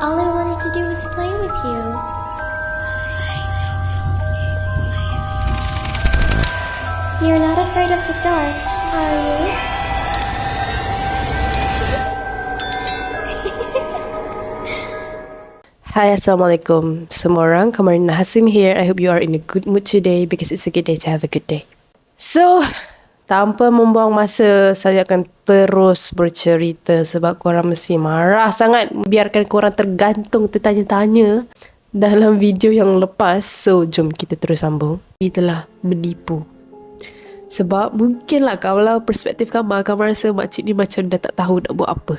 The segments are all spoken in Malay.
All I wanted to do was play with you. You're not afraid of the dark, are you? Hi, Assalamualaikum semua orang. Kamarina Hasim here. I hope you are in a good mood today because it's a good day to have a good day. So, tanpa membuang masa, saya akan terus bercerita sebab korang mesti marah sangat biarkan korang tergantung tertanya-tanya dalam video yang lepas. So, jom kita terus sambung. Ini telah menipu. Sebab mungkinlah kalau perspektif Kamar rasa makcik ni macam dah tak tahu nak buat apa.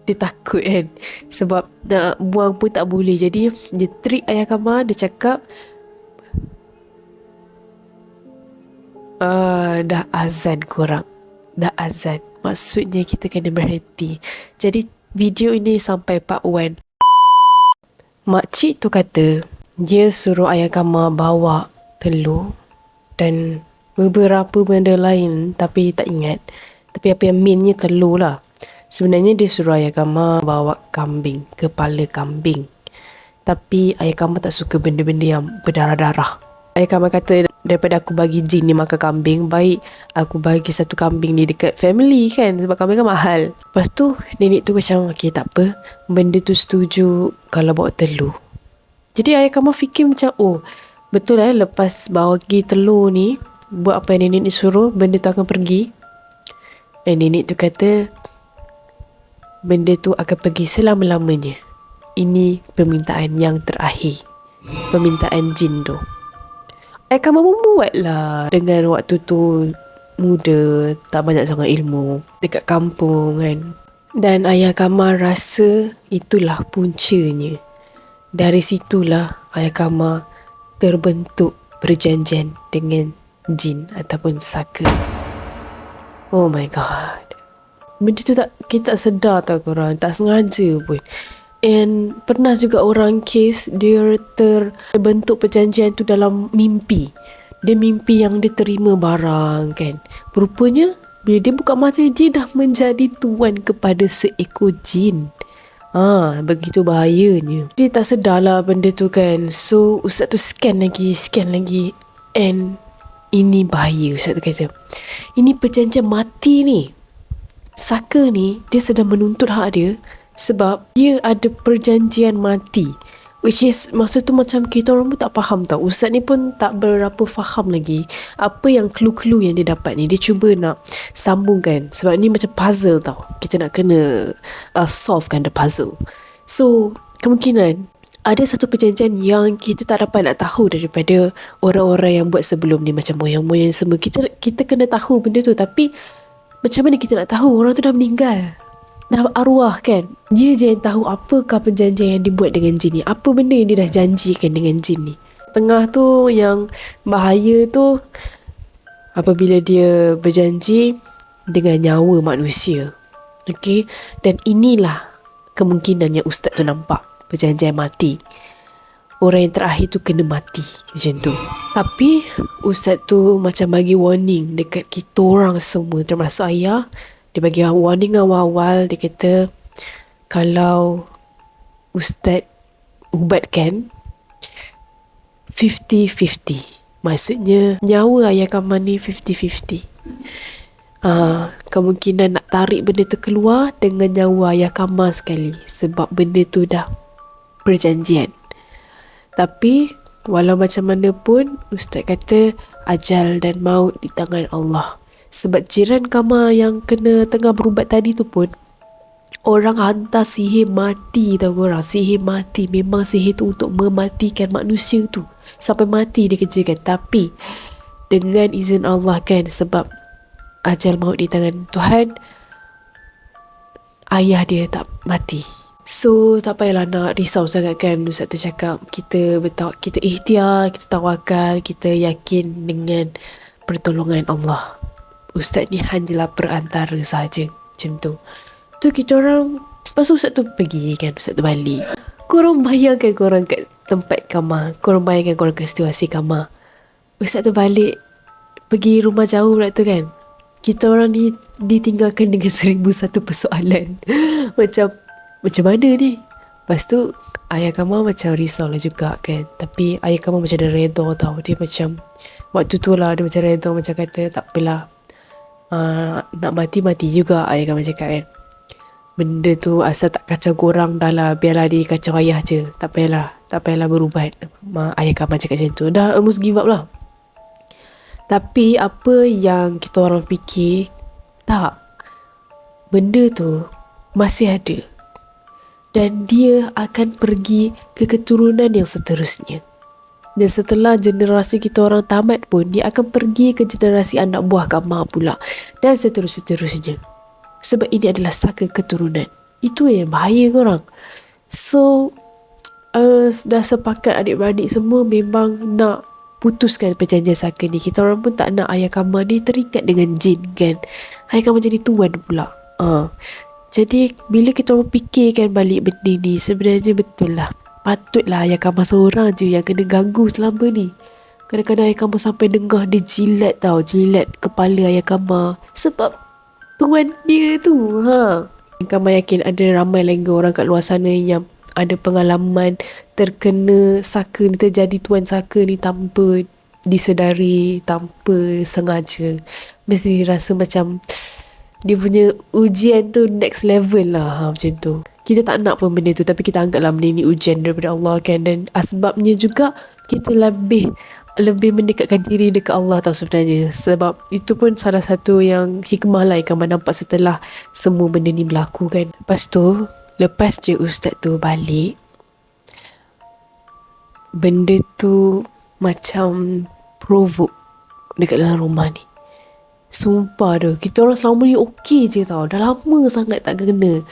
Dia takut kan, sebab nak buang pun tak boleh. Jadi dia trick ayah Kamar. Dia cakap dah azan korang, dah azan, maksudnya kita kena berhenti. Jadi video ini sampai part 1. Makcik tu kata dia suruh ayah Kamar bawa telur dan beberapa benda lain, tapi tak ingat. Tapi apa yang mainnya telur lah. Sebenarnya dia suruh ayah Kamar bawa kambing, kepala kambing. Tapi ayah Kamar tak suka benda-benda yang berdarah-darah. Ayah Kamar kata, daripada aku bagi jin ni makan kambing, baik aku bagi satu kambing ni dekat family kan, sebab kambing kan mahal. Lepas tu nenek tu macam, okay tak apa, benda tu setuju kalau bawa telur. Jadi ayah Kamar fikir macam, oh betul lepas bagi telur ni, buat apa yang nenek ni suruh, benda tu akan pergi. Nenek tu kata benda tu akan pergi selama-lamanya. Ini permintaan yang terakhir, permintaan jin tu. Ayah Kamar pun buat lah. Dengan waktu tu muda, tak banyak sangat ilmu, dekat kampung kan. Dan ayah Kamar rasa itulah puncanya. Dari situlah ayah Kamar terbentuk perjanjian dengan jin ataupun saka. Oh my god. Benda tu kita tak sedar tau korang, tak sengaja pun. And pernah juga orang kes dia terbentuk perjanjian tu dalam mimpi. Dia mimpi yang dia terima barang kan. Rupanya bila dia buka mata, dia dah menjadi tuan kepada seekor jin. Begitu bahayanya. Dia tak sedar lah benda tu kan. So ustaz tu scan lagi. And ini bahaya, ustaz tu kata. Ini perjanjian mati ni. Saka ni dia sedang menuntut hak dia sebab dia ada perjanjian mati, which is masa tu macam kita orang pun tak faham tau. Ustaz ni pun tak berapa faham lagi apa yang clue-clue yang dia dapat ni. Dia cuba nak sambungkan sebab ni macam puzzle tau. Kita nak kena solvekan the puzzle. So kemungkinan ada satu perjanjian yang kita tak dapat nak tahu daripada orang-orang yang buat sebelum ni, macam moyang-moyang semua. Kita kena tahu benda tu, tapi macam mana kita nak tahu? Orang tu dah meninggal, dah arwah kan. Dia je yang tahu apakah perjanjian yang dibuat dengan jin ni. Apa benda yang dia dah janjikan dengan jin ni. Tengah tu yang bahaya tu, apabila dia berjanji dengan nyawa manusia. Okay. Dan inilah kemungkinan yang ustaz tu nampak. Perjanjian mati. Orang yang terakhir tu kena mati macam tu. Tapi ustaz tu macam bagi warning dekat kita orang semua, termasuk ayah. Dia bagi warning awal-awal. Dia kata kalau ustaz ubatkan 50-50, maksudnya nyawa ayah Kamar ni 50-50. Kemungkinan nak tarik benda tu keluar dengan nyawa ayah Kamar sekali, sebab benda tu dah perjanjian. Tapi walau macam mana pun, ustaz kata ajal dan maut di tangan Allah. Sebab jiran Kamar yang kena tengah berubat tadi tu pun orang hantar sihir mati tau korang. Sihir mati. Memang sihir tu untuk mematikan manusia tu sampai mati dia kerjakan. Tapi dengan izin Allah kan, sebab ajal maut di tangan Tuhan, ayah dia tak mati. So tak payahlah nak risau sangat kan. Ustaz tu cakap kita ikhtiar, kita tawakal, kita yakin dengan pertolongan Allah. Ustaz ni hanyalah perantara saja. Macam tu. Tu kita orang, lepas ustaz tu pergi kan, ustaz tu balik. Korang bayangkan korang kat tempat Kamar, korang bayangkan korang kat situasi Kamar. Ustaz tu balik, pergi rumah jauh pula tu kan. Kita orang ni ditinggalkan dengan 1001 persoalan. Macam mana ni? Lepas tu ayah Kamal macam risau lah juga kan. Tapi ayah Kamal macam dah redha tau. Dia macam waktu tu lah dia macam redha, macam kata tak apalah, nak mati juga, ayah Kamal cakap kan. Benda tu asal tak kacau korang dah lah, biarlah dia kacau ayah je, tak payahlah berubat. Ayah Kamal cakap macam tu. Dah almost give up lah. Tapi apa yang kita orang fikir, tak, benda tu masih ada. Dan dia akan pergi ke keturunan yang seterusnya. Dan setelah generasi kita orang tamat pun, dia akan pergi ke generasi anak buah Kamal pula. Dan seterusnya. Sebab ini adalah saka keturunan. Itu yang bahaya korang. So, dah sepakat adik-beradik semua memang nak putuskan perjanjian saka ni. Kita orang pun tak nak ayah Kamal ni terikat dengan jin kan. Ayah Kamal jadi tuan pula. Jadi bila kita orang fikirkan balik benda ni, sebenarnya betul lah. Patutlah ayah Kamal seorang je yang kena ganggu selama ni. Kadang-kadang ayah Kamal sampai dengar dia jilat kepala ayah Kamal sebab tuan dia tu. Kamal yakin ada ramai lagi orang kat luar sana yang ada pengalaman terkena saka ni, terjadi tuan saka ni tanpa disedari, tanpa sengaja. Mesti rasa macam dia punya ujian tu next level lah, macam tu. Kita tak nak pun benda tu, tapi kita anggaplah benda ni ujian daripada Allah kan. Dan asbabnya juga kita lebih mendekatkan diri dekat Allah tau sebenarnya. Sebab itu pun salah satu yang hikmah lah yang Kamal nampak setelah semua benda ni berlaku kan. Lepas je ustaz tu balik, benda tu macam provoke dekat dalam rumah ni. Sumpah tu, kita orang selama ni okey je tau. Dah lama sangat tak kena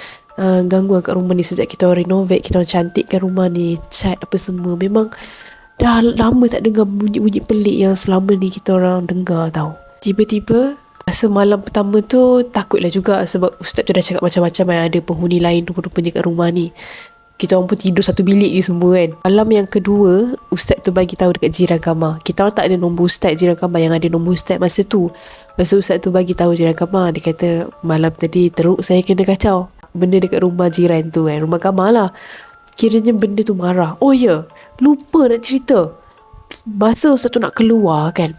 gangguan kat rumah ni. Sejak kita orang renovate, kita orang cantikkan rumah ni, cat apa semua. Memang dah lama tak dengar bunyi-bunyi pelik yang selama ni kita orang dengar tau. Tiba-tiba masa malam pertama tu takutlah juga, sebab ustaz tu dah cakap macam-macam yang ada penghuni lain rupa-rupanya kat rumah ni. Kita orang pun tidur satu bilik je semua kan. Malam yang kedua, ustaz tu bagi tahu dekat jiran kamar. Kita orang tak ada nombor ustaz jiran kamar, yang ada nombor ustaz masa tu. Lepas tu ustaz tu bagi tahu jiran kamar, dia kata malam tadi teruk saya kena kacau. Benda dekat rumah jiran tu kan, rumah kamar lah. Kiranya benda tu marah. Oh ya, lupa nak cerita. Masa ustaz tu nak keluar kan,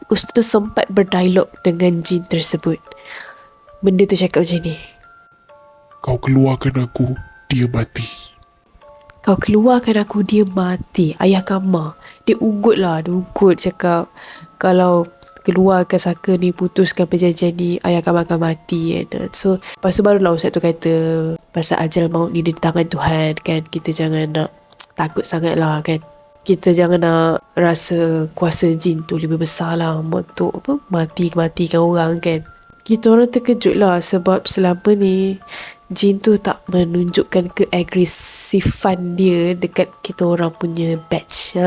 ustaz tu sempat berdialog dengan jin tersebut. Benda tu cakap macam ni. Kau keluarkan aku, dia mati. Kau keluarkan aku, dia mati. Ayah Kamal, dia ugut cakap kalau keluarkan saka ni, putuskan perjanjian ni, ayah Kamal akan mati kan. So lepas tu barulah ustaz tu kata pasal ajal maut ni di tangan Tuhan kan. Kita jangan nak takut sangat lah kan. Kita jangan nak rasa kuasa jin tu lebih besar lah untuk matikan orang kan. Kita orang terkejut lah sebab selama ni jin tu tak menunjukkan keagresifan dia dekat kita orang punya batch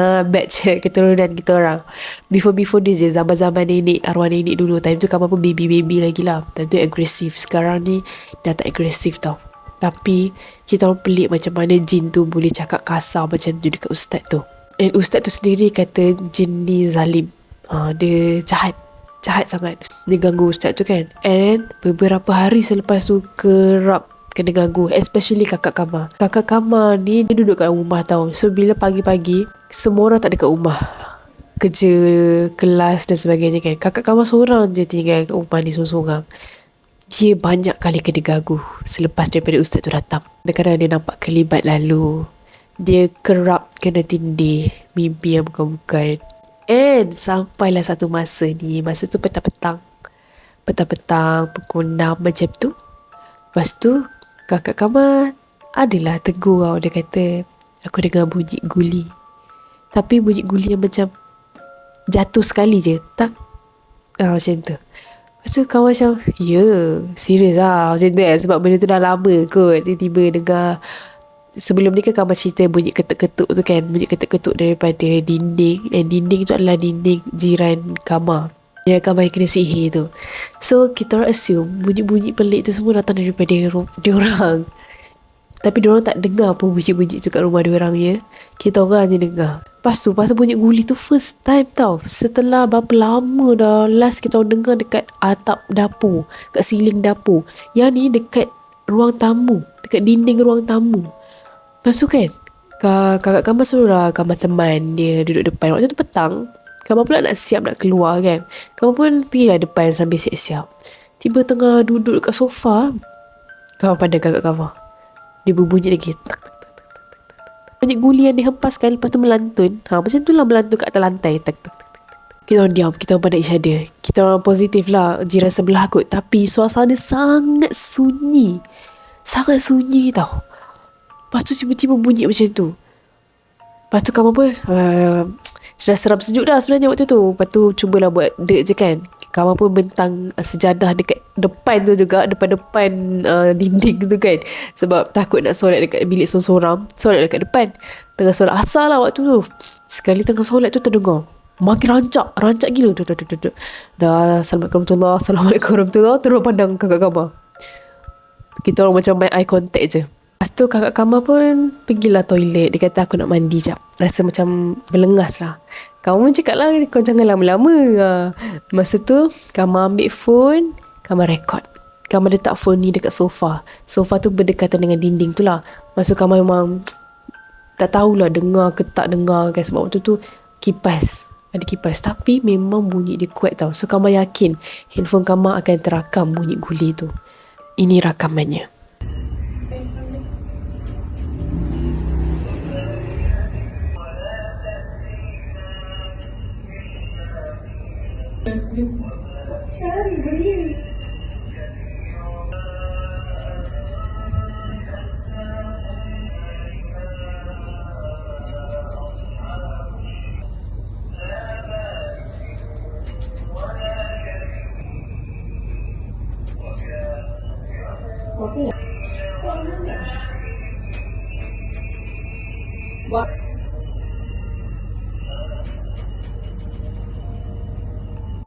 keturunan kita orang. Before dia je, zaman-zaman nenek, arwah nenek dulu, time tu Kamal pun baby lagi lah. Time tu agresif. Sekarang ni dah tak agresif tau. Tapi kita orang pelik macam mana jin tu boleh cakap kasar macam tu dekat ustaz tu. And ustaz tu sendiri kata jin ni zalim. Dia jahat sangat. Dia ganggu ustaz tu kan. And beberapa hari selepas tu kerap kena ganggu, especially kakak Kamal. Kakak Kamal ni dia duduk kat rumah tau. So bila pagi-pagi semua orang tak ada kat rumah, kerja, kelas dan sebagainya kan. Kakak Kamal seorang je tinggal kat rumah ni seorang-seorang. Dia banyak kali kena ganggu selepas daripada ustaz tu datang. Kadang-kadang dia nampak kelibat lalu, dia kerap kena tindih mimpi yang bukan-bukan. And sampailah satu masa tu petang-petang pukul 6 macam tu. Lepas tu kakak Kamal adalah tegur tau. Dia kata aku dengar bunyi guli, tapi bunyi guli yang macam jatuh sekali je, tak macam tu. Lepas tu Kamal macam serius lah macam tu kan. Sebab benda tu dah lama kot. Tiba-tiba dengar. Sebelum ni kan Kamal cerita bunyi ketuk-ketuk tu kan, bunyi ketuk-ketuk daripada dinding. And dinding tu adalah dinding jiran Kamal. Jiran Kamal yang kena sihir tu. So kita orang assume bunyi-bunyi pelik tu semua datang daripada diorang. Tapi diorang tak dengar pun bunyi-bunyi tu kat rumah diorang ya. Kita orang je dengar. Lepas tu pasal bunyi guli tu first time tau. Setelah berapa lama dah last kita orang dengar dekat atap dapur, kat siling dapur. Yang ni dekat ruang tamu, dekat dinding ruang tamu. Lepas tu kan, kakak Kamal suruh Kamal teman dia duduk depan. Waktu tu petang, Kamal pula nak siap nak keluar kan. Kamal pun pergilah depan sambil siap-siap. Tiba tengah duduk dekat sofa, Kamal pandang kakak Kamal. Dia berbunyi lagi. Tak, tak, tak, tak, tak, tak. Banyak guli yang dihempaskan, lepas tu melantun. Macam tu lah melantun kat atas lantai. Tak, tak, tak. Kita orang diam, kita orang pandang each other. Kita orang positif lah, jiran sebelah kot. Tapi suasana sangat sunyi. Sangat sunyi tau. Lepas tu tiba-tiba bunyi macam tu. Lepas tu kamu pun sudah seram sejuk dah sebenarnya waktu tu. Lepas tu cubalah buat dek je kan. Kamu pun bentang sejadah dekat depan tu juga. Depan-depan dinding tu kan. Sebab takut nak solat dekat bilik sorang-sorang. Solat dekat depan. Tengah solat asar lah waktu tu. Sekali tengah solat tu terdengar makin rancak gila. Dah Assalamualaikum warahmatullahi. Terus pandang kakak Kamal. Kita orang macam main eye contact je. Lepas tu kakak Kamal pun pergilah toilet. Dia kata aku nak mandi jap. Rasa macam berlengas lah. Kamu pun cakap lah, kau jangan lama-lama. Masa tu Kamal ambil phone, Kamal rekod. Kamal letak phone ni dekat sofa. Sofa tu berdekatan dengan dinding tu lah. Masa Kamal memang tak tahulah dengar ke tak dengar kan. Sebab waktu tu kipas, ada kipas. Tapi memang bunyi dia kuat tau. So Kamal yakin handphone Kamal akan terakam bunyi guli tu. Ini rakamannya.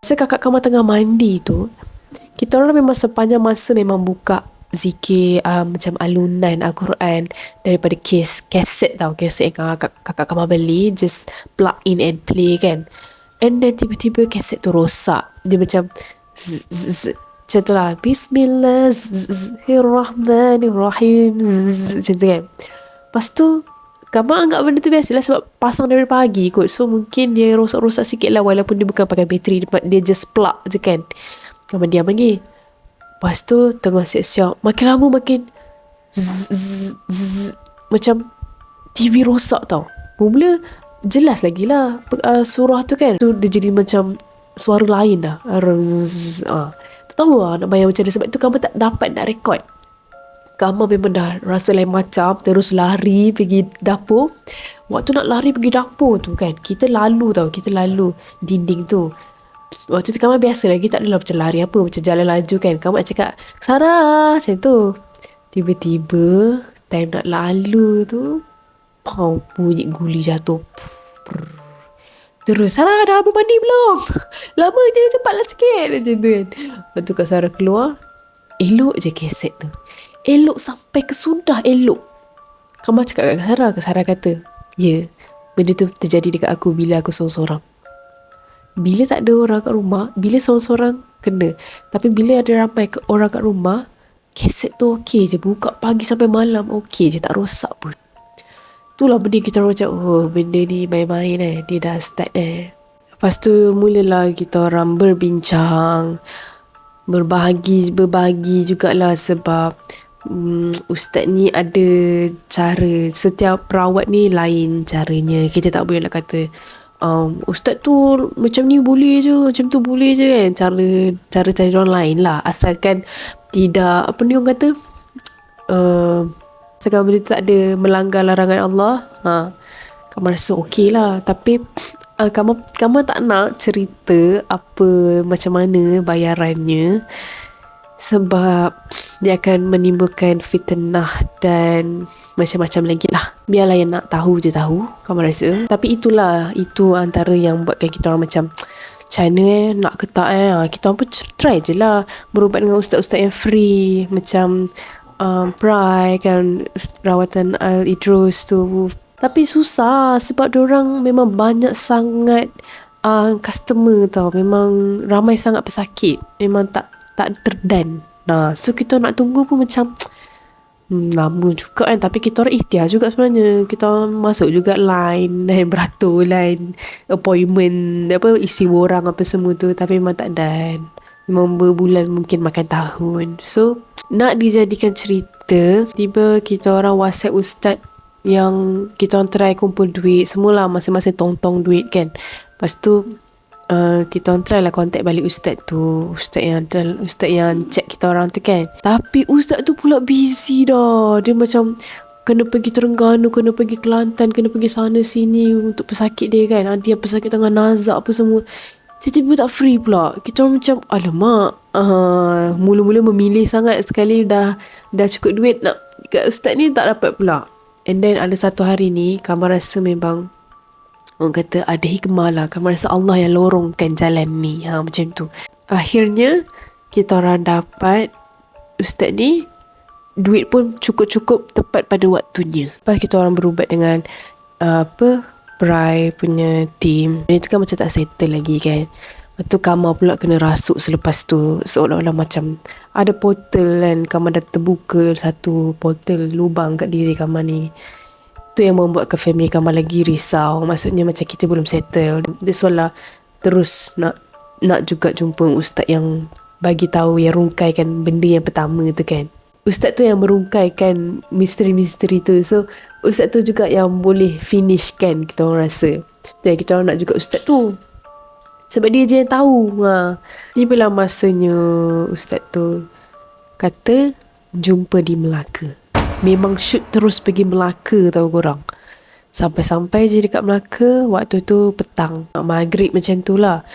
Masa kakak Kamal tengah mandi tu, kita orang memang sepanjang masa memang buka zikir macam alunan Al-Quran daripada kaset tau. Kaset yang kakak Kamal beli, just plug in and play kan. And then tiba-tiba kaset tu rosak. Dia macam macam tu lah. Bismillahirrahmanirrahim. Macam tu kan. Lepas tu Kamal anggap benda tu biasa lah sebab pasang dari pagi kot. So mungkin dia rosak-rosak sikit lah walaupun dia bukan pakai bateri. Dia just plug je kan. Kamal diam lagi. Lepas tu tengah siap-siap. Makin lama makin macam TV rosak tau. Mula jelas lagi lah surah tu kan. Tu dia jadi macam suara lain dah. Tak tahu lah nak bayar macam mana. Sebab tu Kamal tak dapat nak rekod. Kamal memang dah rasa lain macam. Terus lari pergi dapur. Waktu nak lari pergi dapur tu kan, kita lalu dinding tu. Waktu tu Kamal biasa lagi, tak adalah macam lari apa, macam jalan laju kan. Kamal cakap Sarah macam tu. Tiba-tiba time nak lalu tu, bunyi guli jatuh. Terus Sarah dah habis mandi belum? Lama je, cepatlah sikit macam tu kan. Waktu Kak Sarah keluar, elok je keset tu. Elok sampai kesudah elok. Kamal cakap kat Kak Sarah kata, ya, benda tu terjadi dekat aku bila aku seorang-seorang. Bila tak ada orang kat rumah, bila seorang-seorang kena. Tapi bila ada ramai orang kat rumah, keset tu okey je. Buka pagi sampai malam okey je, tak rosak pun. Itulah benda kita orang macam, benda ni main-main dia dah start Lepas tu mulalah kita orang berbincang, berbahagi jugalah sebab ustaz ni ada cara, setiap perawat ni lain caranya. Kita tak boleh nak kata ustaz tu macam ni boleh je, macam tu boleh je kan. Cara orang lain lah, asalkan tidak apa ni orang kata asalkan benda tu tak ada melanggar larangan Allah. Kamu rasa okey lah. Tapi kamu tak nak cerita apa macam mana bayarannya, sebab dia akan menimbulkan fitnah dan macam-macam lagi lah. Biarlah yang nak tahu je tahu, kamu rasa. Tapi itu antara yang buatkan kita orang macam macam mana nak ke tak kita orang pun try je lah berubat dengan ustaz-ustaz yang free, macam Prai kan, rawatan Al-Idrus tu. Tapi susah sebab diorang memang banyak sangat customer tau. Memang ramai sangat pesakit, memang tak terdan. So kita nak tunggu pun macam Lama juga kan. Tapi kita orang ikhtiar juga sebenarnya. Kita orang masuk juga line beratur, line appointment, isi borang apa semua tu. Tapi memang tak dan. Memang berbulan, mungkin makan tahun. So nak dijadikan cerita, tiba kita orang WhatsApp ustaz yang kita orang try kumpul duit. Semula masing-masing tong-tong duit kan. Lepas tu kita orang try lah contact balik ustaz tu, ustaz yang check kita orang tu kan. Tapi ustaz tu pula busy dah. Dia macam kena pergi Terengganu, kena pergi Kelantan, kena pergi sana sini untuk pesakit dia kan. Ada yang pesakit tengah nazak apa semua. Tiba-tiba tak free pula. Kita orang macam alamak, mula-mula memilih sangat, sekali dah cukup duit nak kat ustaz ni tak dapat pula. And then ada satu hari ni Kamal rasa memang orang kata ada hikmah lah. Kamu rasa Allah yang lorongkan jalan ni. Macam tu. Akhirnya kita orang dapat ustaz ni, duit pun cukup-cukup tepat pada waktunya. Lepas kita orang berubat dengan Brai punya team. Dia tu kan macam tak settle lagi kan. Lepas tu Kamal pula kena rasuk selepas tu. Seolah-olah macam ada portal kan. Kamal dah terbuka satu portal, lubang kat diri Kamal ni. Tu yang membuatkan family Kamal lagi risau. Maksudnya macam kita belum settle. That's why lah terus nak juga jumpa ustaz yang bagi tahu, yang rungkaikan benda yang pertama tu kan. Ustaz tu yang merungkaikan misteri-misteri tu. So ustaz tu juga yang boleh finish kan, kita orang rasa. Dan kita orang nak juga ustaz tu, sebab dia je yang tahu. Tibalah masanya ustaz tu kata jumpa di Melaka. Memang shoot terus pergi Melaka tau korang. Sampai-sampai je dekat Melaka, waktu tu petang, maghrib macam tu lah.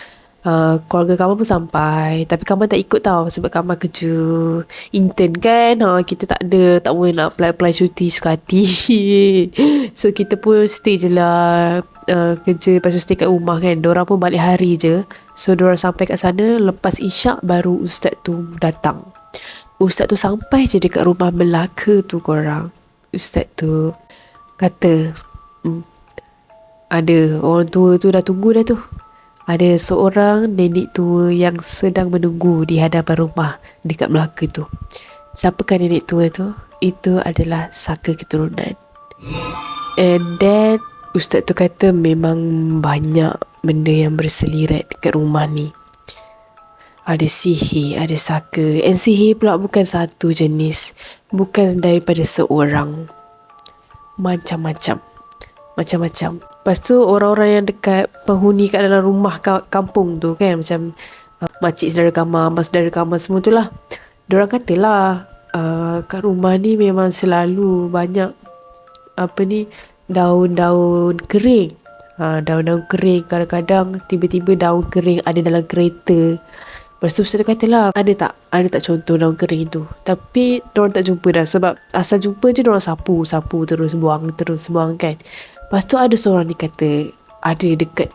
Keluarga Kamal pun sampai. Tapi Kamal tak ikut tau, sebab Kamal kerja intern kan. Kita tak boleh nak apply cuti suka hati. So kita pun stay je lah, kerja, lepas tu stay kat rumah kan. Diorang pun balik hari je. So diorang sampai kat sana lepas isyak, baru ustaz tu datang. Ustaz tu sampai je dekat rumah Melaka tu korang. Ustaz tu kata, ada orang tua tu dah tunggu dah tu. Ada seorang nenek tua yang sedang menunggu di hadapan rumah dekat Melaka tu. Siapakah nenek tua tu? Itu adalah saka keturunan. And then ustaz tu kata memang banyak benda yang berselirat dekat rumah ni. Ada sihir, ada saka. And sihir pula bukan satu jenis, bukan daripada seorang. Macam-macam. Lepas tu orang-orang yang dekat penghuni kat dalam rumah kampung tu kan, macam makcik saudara Kamal, abang saudara Kamal semua tu lah, diorang katalah kat rumah ni memang selalu banyak daun-daun kering. Daun-daun kering, kadang-kadang tiba-tiba daun kering ada dalam kereta. Lepas tu saya katalah, ada tak contoh daun kering tu. Tapi diorang tak jumpa dah, sebab asal jumpa je diorang sapu terus buang kan. Lepas tu ada seorang ni kata ada dekat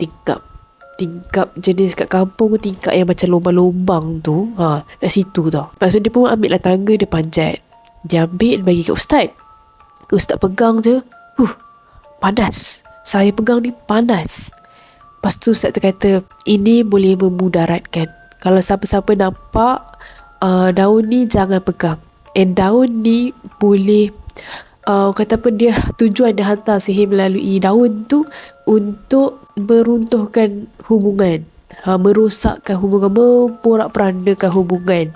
tingkap jenis kat kampung, tingkap yang macam lubang-lubang tu, kat situ tau. Lepas tu dia pun ambil lah tangga, dia panjat, dia ambil bagi kat ustaz. Ustaz pegang je, panas. Saya pegang ni panas. Lepas tu ustaz tu kata, ini boleh memudaratkan. Kalau siapa-siapa nampak daun ni jangan pegang. And daun ni boleh kata apa, dia tujuan dia hantar sihir melalui daun tu untuk meruntuhkan hubungan, merosakkan hubungan, memporak-perandakan hubungan.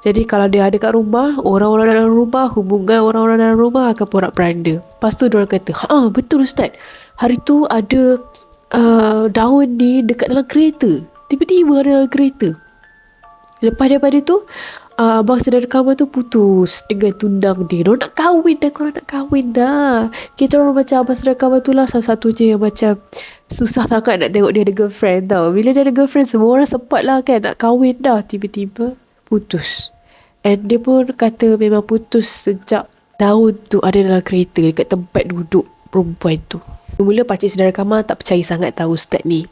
Jadi kalau dia ada kat rumah, orang-orang dalam rumah, hubungan orang-orang dalam rumah akan porak-peranda. Lepas tu diorang kata, betul ustaz, hari tu ada daun ni dekat dalam kereta. Tiba-tiba ada dalam kereta. Lepas daripada tu abang saudara Kamal tu putus dengan tundang dia. Korang nak kahwin dah. Kita orang macam abang saudara Kamal tu lah satu-satunya yang macam susah sangat nak tengok dia ada girlfriend tau. Bila dia ada girlfriend, semua orang sempat lah kan nak kahwin dah. Tiba-tiba putus. And dia pun kata memang putus sejak daun tu ada dalam kereta dekat tempat duduk perempuan tu. Mula pakcik saudara Kamal tak percaya sangat tahu ustaz ni.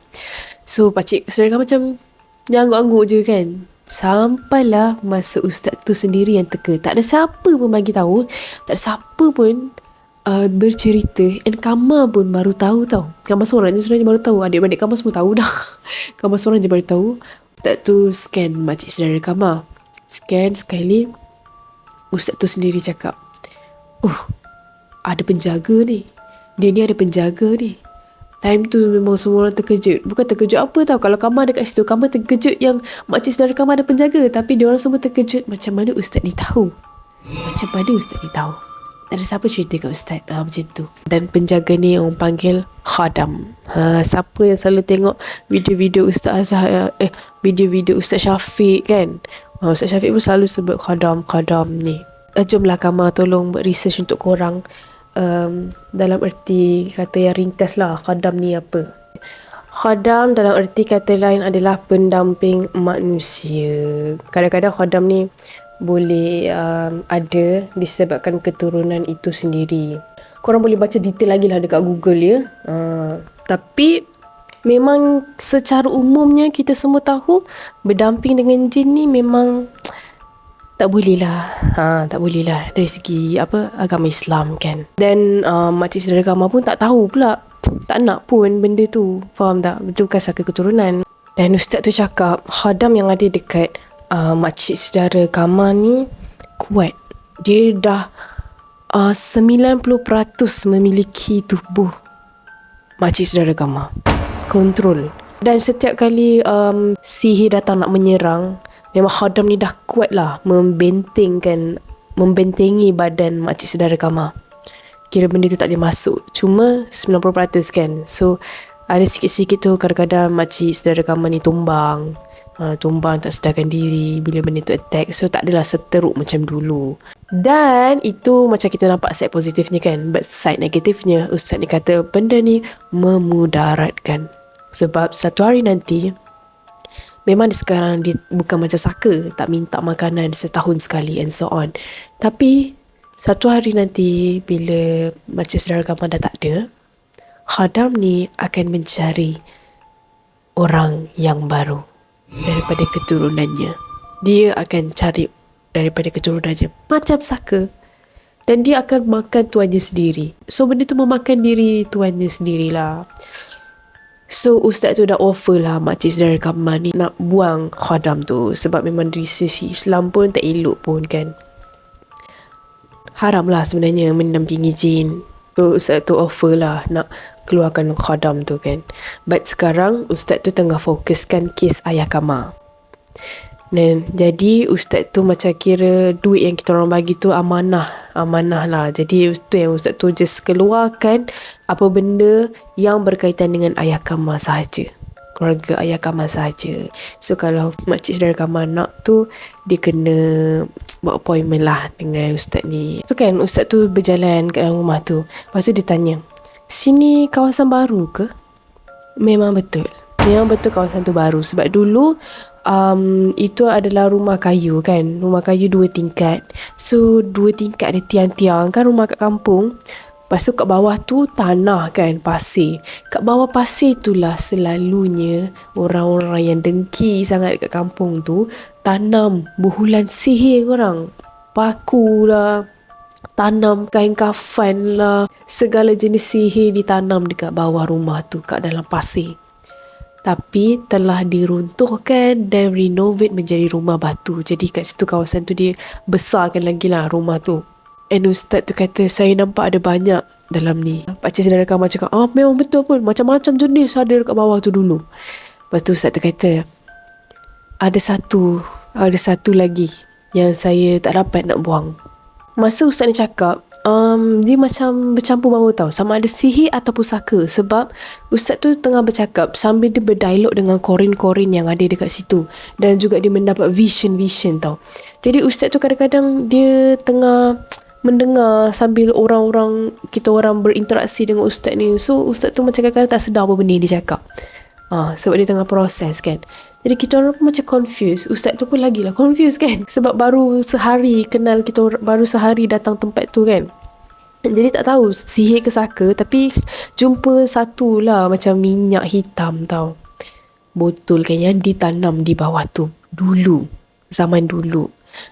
So pakcik saudara Kamal macam dia angguk-angguk je kan. Sampailah masa ustaz tu sendiri yang teka. Tak ada siapa pun bagi tahu, tak ada siapa pun bercerita. And Kamal pun baru tahu tau. Kamal seorang je sebenarnya baru tahu. Adik-adik Kamal semua tahu dah. Kamal seorang je baru tahu. Ustaz tu scan makcik saudara Kamal. Scan sekali, ustaz tu sendiri cakap, ada penjaga ni. Dia ni ada penjaga ni. Time tu memang semua orang terkejut. Bukan terkejut apa tau. Kalau Kamar dekat situ, Kamar terkejut yang makcik saudara Kamar ada penjaga. Tapi diorang semua terkejut. Macam mana ustaz ni tahu? Macam mana ustaz ni tahu? Tak ada siapa cerita kat ustaz. Macam tu. Dan penjaga ni orang panggil Khadam. Siapa yang selalu tengok video-video Ustaz Azhar, video-video Ustaz Syafiq kan? Ustaz Syafiq pun selalu sebut Khadam ni. Jomlah Kamar tolong buat research untuk korang. Dalam erti kata yang ringkas lah, Khadam ni apa? Khadam dalam erti kata lain adalah pendamping manusia. Kadang-kadang Khadam ni boleh ada disebabkan keturunan itu sendiri. Korang boleh baca detail lagi lah dekat Google ya. Tapi memang secara umumnya kita semua tahu berdamping dengan jin ni memang tak boleh lah. Tak boleh lah dari segi agama Islam kan. Dan makcik saudara Kamar pun tak tahu pula. Tak nak pun benda tu. Faham tak? Betul bukan saka keturunan. Dan ustaz tu cakap Khadam yang ada dekat makcik saudara Kamar ni kuat. Dia dah 90% memiliki tubuh makcik saudara Kamar. Kontrol. Dan setiap kali sihir datang nak menyerang, memang Khadam ni dah kuat lah membentengi badan makcik saudara Kamar. Kira benda tu tak boleh masuk. Cuma 90% kan. So ada sikit-sikit tu kadang-kadang makcik saudara Kamar ni tumbang tak sedarkan diri bila benda tu attack. So tak adalah seteruk macam dulu. Dan itu macam kita nampak side positifnya kan. But side negatifnya, ustaz ni kata benda ni memudaratkan. Sebab satu hari nanti, memang sekarang dia bukan macam saka, tak minta makanan setahun sekali and so on. Tapi satu hari nanti bila macam saudara Kamar dah tak ada, Khadam ni akan mencari orang yang baru daripada keturunannya. Dia akan cari daripada keturunannya macam saka. Dan dia akan makan tuannya sendiri. So benda tu memakan diri tuannya sendirilah. So ustaz tu dah offer lah makcik saudara Kamar ni nak buang Khadam tu. Sebab memang dari sisi Islam pun tak elok pun kan. Haram lah sebenarnya mendampingi jin. So ustaz tu offer lah nak keluarkan Khadam tu kan. But sekarang ustaz tu tengah fokuskan kes ayah Kamar. Dan jadi ustaz tu macam kira duit yang kita orang bagi tu amanah lah. Jadi tu yang ustaz tu just keluarkan apa benda yang berkaitan dengan ayah Kamar sahaja, keluarga ayah Kamar sahaja. So kalau makcik saudara Kamar nak tu, dia kena buat appointment lah dengan ustaz ni. So kan ustaz tu berjalan kat dalam rumah tu. Lepas tu dia tanya, sini kawasan baru ke? Memang betul kawasan tu baru. Sebab dulu itu adalah rumah kayu kan. Rumah kayu 2 tingkat. So 2 tingkat ada tiang-tiang kan rumah kat kampung. Lepas tu kat bawah tu tanah kan, pasir. Kat bawah pasir itulah selalunya orang-orang yang dengki sangat kat kampung tu tanam buhulan sihir korang. Paku lah, tanam kain kafan lah, segala jenis sihir ditanam dekat bawah rumah tu, kat dalam pasir. Tapi telah diruntuhkan dan renovate menjadi rumah batu. Jadi kat situ kawasan tu dia besarkan lagi lah rumah tu. And ustaz tu kata, saya nampak ada banyak dalam ni. Pakcik saudara Kamar cakap, memang betul pun, macam-macam jenis ada dekat bawah tu dulu. Lepas tu ustaz tu kata, ada satu lagi yang saya tak dapat nak buang. Masa ustaz ni cakap, dia macam bercampur baur tau, sama ada sihir atau pusaka. Sebab ustaz tu tengah bercakap sambil dia berdialog dengan korin-korin yang ada dekat situ. Dan juga dia mendapat vision tau. Jadi ustaz tu kadang-kadang dia tengah mendengar sambil kita orang berinteraksi dengan ustaz ni. So ustaz tu macam kadang-kadang tak sedar apa benda dia cakap. Sebab dia tengah proses kan. Jadi kita orang pun macam confused. Ustaz tu pun lagilah confused kan. Sebab baru sehari kenal kita orang, baru sehari datang tempat tu kan. Jadi tak tahu sihir ke saka. Tapi jumpa satu lah macam minyak hitam tau. Botol kan yang ditanam di bawah tu. Dulu. Zaman dulu.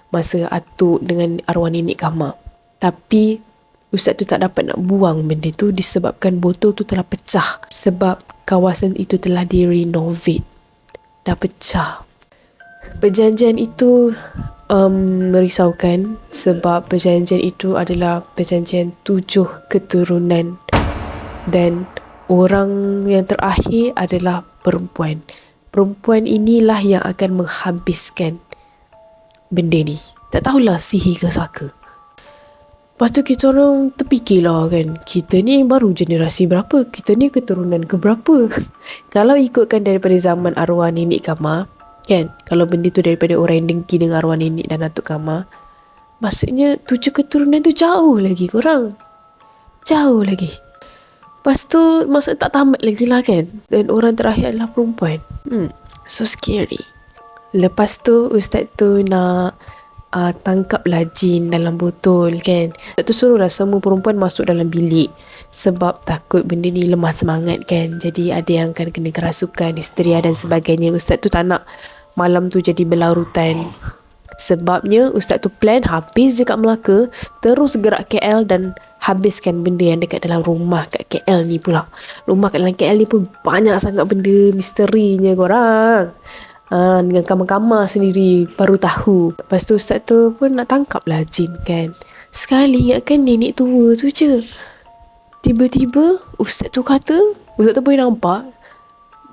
Masa atuk dengan arwah nenek Kamar. Tapi ustaz tu tak dapat nak buang benda tu disebabkan botol tu telah pecah. Sebab kawasan itu telah direnovate. Dah pecah. Perjanjian itu merisaukan sebab perjanjian itu adalah perjanjian 7 keturunan dan orang yang terakhir adalah perempuan. Perempuan inilah yang akan menghabiskan benda ni. Tak tahulah sihir ke saka. Lepas tu kita orang terfikirlah kan, kita ni baru generasi berapa? Kita ni keturunan ke berapa? Kalau ikutkan daripada zaman arwah nenek Kama, kan? Kalau benda tu daripada orang yang dengki dengan arwah nenek dan Datuk Kama, maksudnya 7 keturunan tu jauh lagi korang. Jauh lagi. Lepas tu maksud tak tamat lagi lah kan. Dan orang terakhir adalah perempuan. So scary. Lepas tu ustaz tu nak tangkaplah jin dalam botol kan. Ustaz tu suruhlah semua perempuan masuk dalam bilik sebab takut benda ni lemah semangat kan. Jadi ada yang akan kena kerasukan, histeria dan sebagainya. Ustaz tu tak nak malam tu jadi berlarutan. Sebabnya ustaz tu plan habis je kat Melaka, terus gerak KL dan habiskan benda yang dekat dalam rumah kat KL ni pula. Rumah kat dalam KL ni pun banyak sangat benda misterinya korang. Dengan kamar-kamar sendiri baru tahu. Lepas tu ustaz tu pun nak tangkap lah jin kan. Sekali ingatkan nenek tua tu je. Tiba-tiba ustaz tu kata, ustaz tu boleh nampak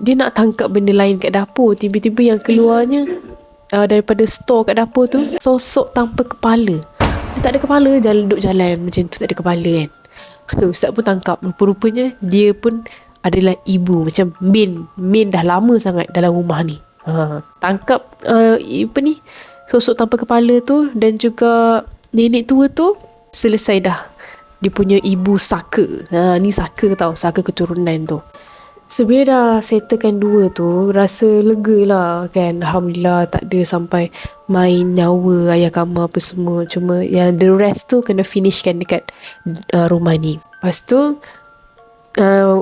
dia nak tangkap benda lain kat dapur. Tiba-tiba yang keluarnya daripada store kat dapur tu sosok tanpa kepala. Dia tak ada kepala, duduk jalan macam tu, tak ada kepala kan. Ustaz pun tangkap. Rupa-rupanya dia pun adalah ibu. Macam main dah lama sangat dalam rumah ni. Tangkap sosok tanpa kepala tu dan juga nenek tua tu. Selesai dah dia punya ibu saka. Ni saka tau, saka keturunan tu. So bila dah settlekan dua tu, rasa lega lah kan. Alhamdulillah tak ada sampai main nyawa ayah Kama apa semua. Cuma yang the rest tu kena finishkan dekat rumah ni. Lepas tu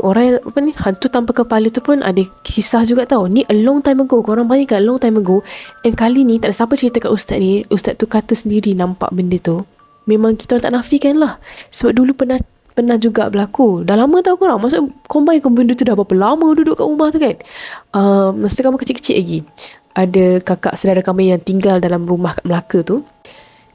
orang hantu tanpa kepala tu pun ada kisah juga tau. Ni a long time ago. Korang bayangkan, long time ago. And kali ni tak ada siapa cerita kat ustaz ni. Ustaz tu kata sendiri nampak benda tu. Memang kita orang tak nafikan lah. Sebab dulu pernah juga berlaku. Dah lama tau korang. Maksud combine benda tu dah berapa lama duduk kat rumah tu kan. Masa kamu kecil-kecil lagi, ada kakak saudara kami yang tinggal dalam rumah kat Melaka tu.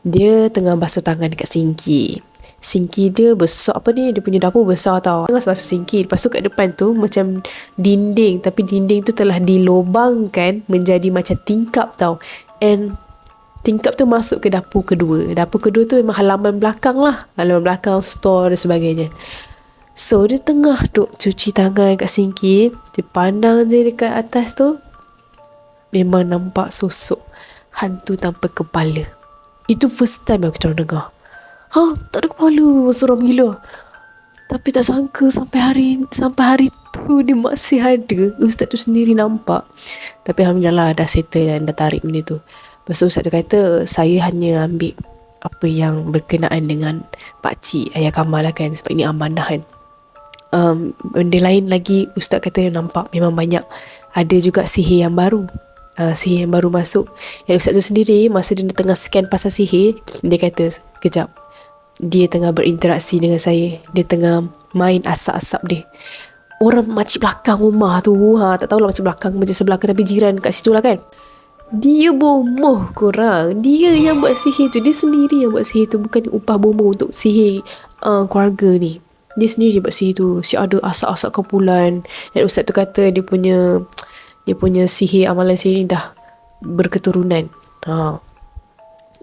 Dia tengah basuh tangan dekat sinki. Sinki dia besar dia punya dapur besar tau. Tengah basuh sinki. Lepas tu kat depan tu macam dinding. Tapi dinding tu telah dilobangkan menjadi macam tingkap tau. And tingkap tu masuk ke dapur kedua. Dapur kedua tu memang halaman belakang lah. Halaman belakang, store dan sebagainya. So dia tengah duk cuci tangan kat sinki. Dia pandang je dekat atas tu. Memang nampak sosok hantu tanpa kepala. Itu first time aku kita dengar. Tak ada kepala, seram gila. Tapi tak sangka sampai hari tu dia masih ada. Ustaz tu sendiri nampak. Tapi alhamdulillah dah settle dan dah tarik benda tu. Lepas tu ustaz tu kata, saya hanya ambil apa yang berkenaan dengan pakcik ayah Kamal lah kan, sebab ini amanah kan. Benda lain lagi ustaz kata nampak memang banyak. Ada juga sihir yang baru. Sihir yang baru masuk. Yang ustaz tu sendiri masa dia tengah scan pasal sihir, dia kata kejap, dia tengah berinteraksi dengan saya. Dia tengah main asap-asap dia. Orang makcik belakang rumah tu, tak tahulah macam belakang macam sebelah ke, tapi jiran kat situ lah kan. Dia bomoh korang. Dia yang buat sihir tu. Dia sendiri yang buat sihir tu. Bukan upah bomoh untuk sihir keluarga ni. Dia sendiri buat sihir tu. Ada asap-asap kumpulan. Dan ustaz tu kata dia punya sihir, amalan sihir ni dah berketurunan.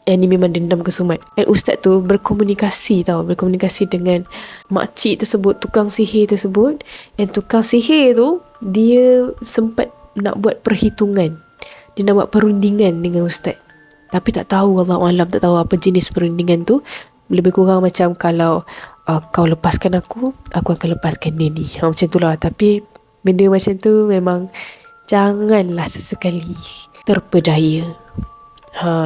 Yang ni memang dendam kesumat. Dan ustaz tu berkomunikasi dengan makcik tersebut, tukang sihir tersebut. Dan tukang sihir tu, dia sempat nak buat perhitungan. Dia nak buat perundingan dengan ustaz. Tapi tak tahu, Wallahualam, tak tahu apa jenis perundingan tu. Lebih kurang macam kalau kau lepaskan aku akan lepaskan dia ni. Macam tu lah. Tapi benda macam tu memang janganlah sesekali terpedaya.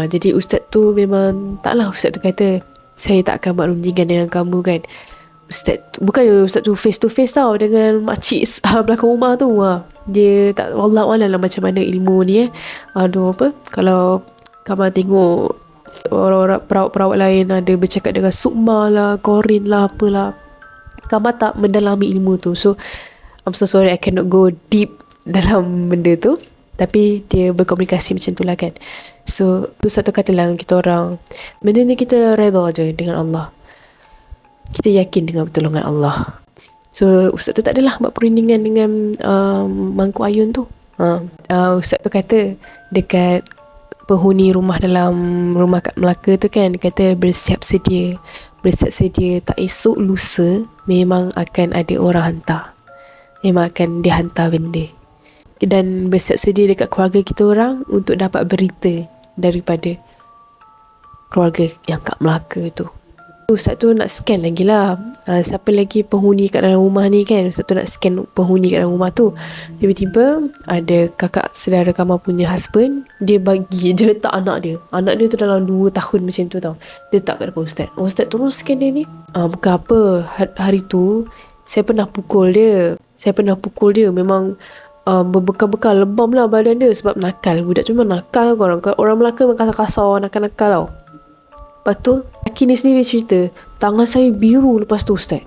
Jadi ustaz tu memang taklah. Ustaz tu kata, saya tak akan buat rundingan dengan kamu kan. Bukan ustaz tu face to face tau dengan makcik belakang rumah tu. Dia tak, wallahualam lah macam mana ilmu ni kalau kamu tengok orang-orang perawat-perawat lain ada bercakap dengan sukma lah, korin lah, apalah, kamu tak mendalami ilmu tu. So I'm so sorry, I cannot go deep dalam benda tu. Tapi dia berkomunikasi macam tu lah kan. So tu satu kata lah kita orang, benda ni kita redha je dengan Allah, kita yakin dengan pertolongan Allah. So ustaz tu tak adalah buat perundingan dengan Mangkuk Ayun tu. Ustaz tu kata dekat penghuni rumah dalam rumah kat Melaka tu kan, dia kata bersiap sedia, tak esok lusa memang akan ada orang hantar, memang akan dihantar benda, dan bersiap sedia dekat keluarga kita orang untuk dapat berita daripada keluarga yang kat Melaka tu. Ustaz tu nak scan lagi lah siapa lagi penghuni kat dalam rumah ni kan. Ustaz tu nak scan penghuni kat dalam rumah tu. Tiba-tiba ada kakak saudara Kamal punya husband, dia letak anak dia tu dalam 2 tahun macam tu tau, dia letak kat depan Ustaz. Ustaz tolong scan dia ni. Bukan apa, hari tu saya pernah pukul dia, memang berbekal-bekal lebam lah badan dia sebab nakal. Budak tu memang nakal. Orang Melaka memang kasar-kasar, nakal-nakal tau. Lepas tu laki ni sendiri cerita tangan saya biru lepas tu Ustaz.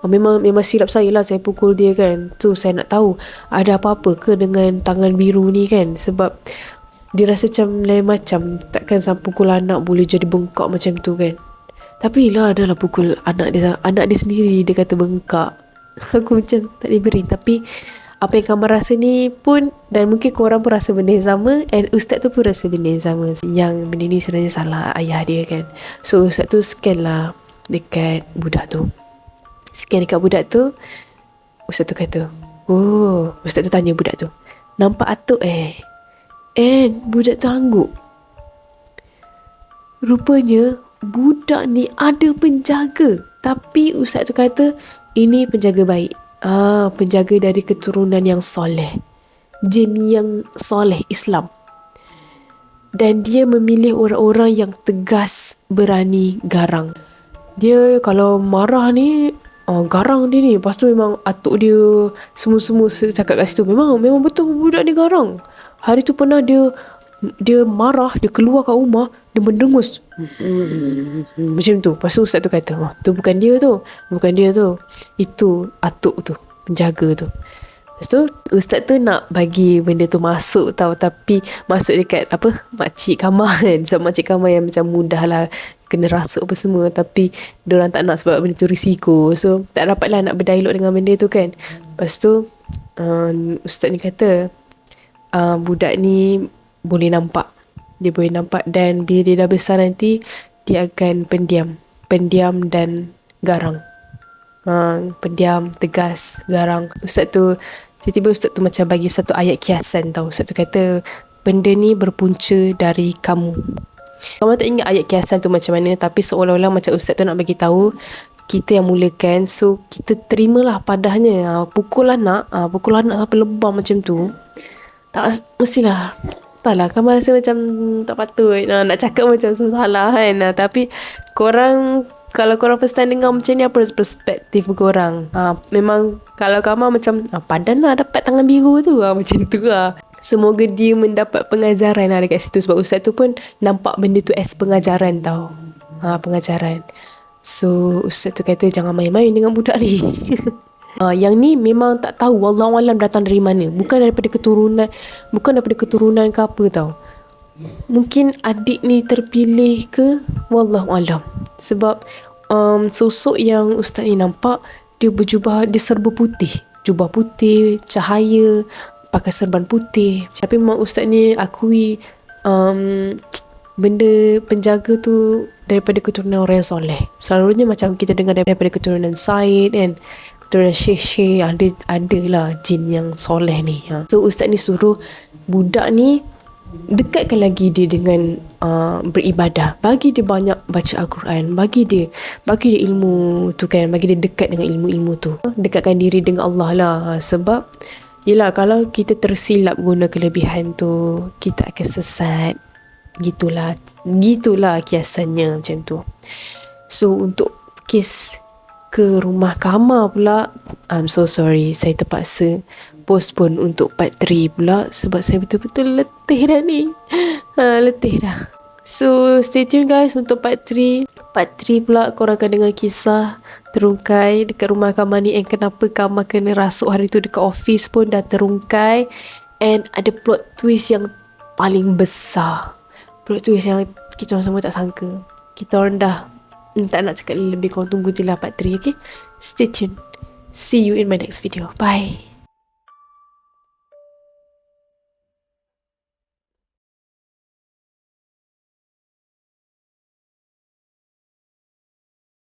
Memang silap saya lah, saya pukul dia kan. Tu saya nak tahu ada apa-apa ke dengan tangan biru ni kan, sebab dia rasa macam lain macam. Takkan sampai pukul anak boleh jadi bengkak macam tu kan. Tapi lah adalah pukul anak dia sendiri, dia kata bengkak. Aku macam tak diberi. Tapi apa yang kamu rasa ni pun, dan mungkin korang pun rasa benda yang sama, and ustaz tu pun rasa benda yang sama, yang benda ni sebenarnya salah ayah dia kan. So ustaz tu scan lah dekat budak tu. Ustaz tu kata, ustaz tu tanya budak tu, nampak atuk budak tu angguk. Rupanya budak ni ada penjaga, tapi ustaz tu kata ini penjaga baik. Penjaga dari keturunan yang soleh, jin yang soleh Islam. Dan dia memilih orang-orang yang tegas, berani, garang. Dia kalau marah ni garang dia ni. Lepas tu memang atuk dia semua cakap kat situ, memang betul budak ni garang. Hari tu pernah dia marah, dia keluar kat rumah, dia mendengus macam tu. Lepas tu ustaz tu kata, tu bukan dia tu, itu atuk tu, penjaga tu. Lepas tu ustaz tu nak bagi benda tu masuk tau, tapi masuk dekat makcik Kamal kan. Sebab makcik Kamal yang macam mudah lah kena rasuk apa semua, tapi diorang tak nak sebab benda tu risiko. So tak dapat lah nak berdialog dengan benda tu kan. Lepas tu ustaz ni kata budak ni boleh nampak, dan bila dia dah besar nanti dia akan pendiam dan garang. Pendiam, tegas, garang. Tiba-tiba ustaz tu macam bagi satu ayat kiasan tau. Ustaz tu kata benda ni berpunca dari kamu. Kamu tak ingat ayat kiasan tu macam mana, tapi seolah-olah macam ustaz tu nak bagi tahu kita yang mulakan. So kita terimalah padahnya. Pukul anak sampai lebam macam tu, tak mestilah. Tak lah, kamu rasa macam tak patut nak cakap macam salah kan. Tapi kalau korang first time dengar macam ni, apa perspektif korang? Memang kalau kamu macam padan lah dapat tangan biru tu macam tu lah. Semoga dia mendapat pengajaran lah dekat situ, sebab ustaz tu pun nampak benda tu as pengajaran tau. Pengajaran. So ustaz tu kata jangan main-main dengan budak ni. Yang ni memang tak tahu wallahualam datang dari mana. Bukan daripada keturunan ke apa tau. Mungkin adik ni terpilih ke, wallahualam. Sebab sosok yang ustaz ni nampak, dia serba putih, jubah putih, cahaya, pakai serban putih. Tapi memang ustaz ni akui benda penjaga tu daripada keturunan orang yang soleh. Selalunya macam kita dengar daripada keturunan Said kan, keturunan Syekh, ada lah jin yang soleh ni. So ustaz ni suruh budak ni dekatkan lagi dia dengan beribadah, bagi dia banyak baca Al-Quran, bagi dia ilmu tu kan, bagi dia dekat dengan ilmu-ilmu tu, dekatkan diri dengan Allah lah. Sebab yelah, kalau kita tersilap guna kelebihan tu, kita akan sesat. Gitulah kiasannya macam tu. So untuk kes ke rumah Kamal pula, I'm so sorry, saya terpaksa postpone untuk part 3 pula, sebab saya betul-betul letih dah ni. Letih dah. So stay tune guys untuk part 3 pula. Korang akan dengar kisah terungkai dekat rumah Kamal ni, and kenapa Kamal kena rasuk hari tu dekat office pun dah terungkai, and ada plot twist yang paling besar. plot twist yang kita orang semua tak sangka. Kita orang dah tak nak cakap lebih, korang tunggu je lah part 3. Okay, stay tuned. See you in my next video. Bye.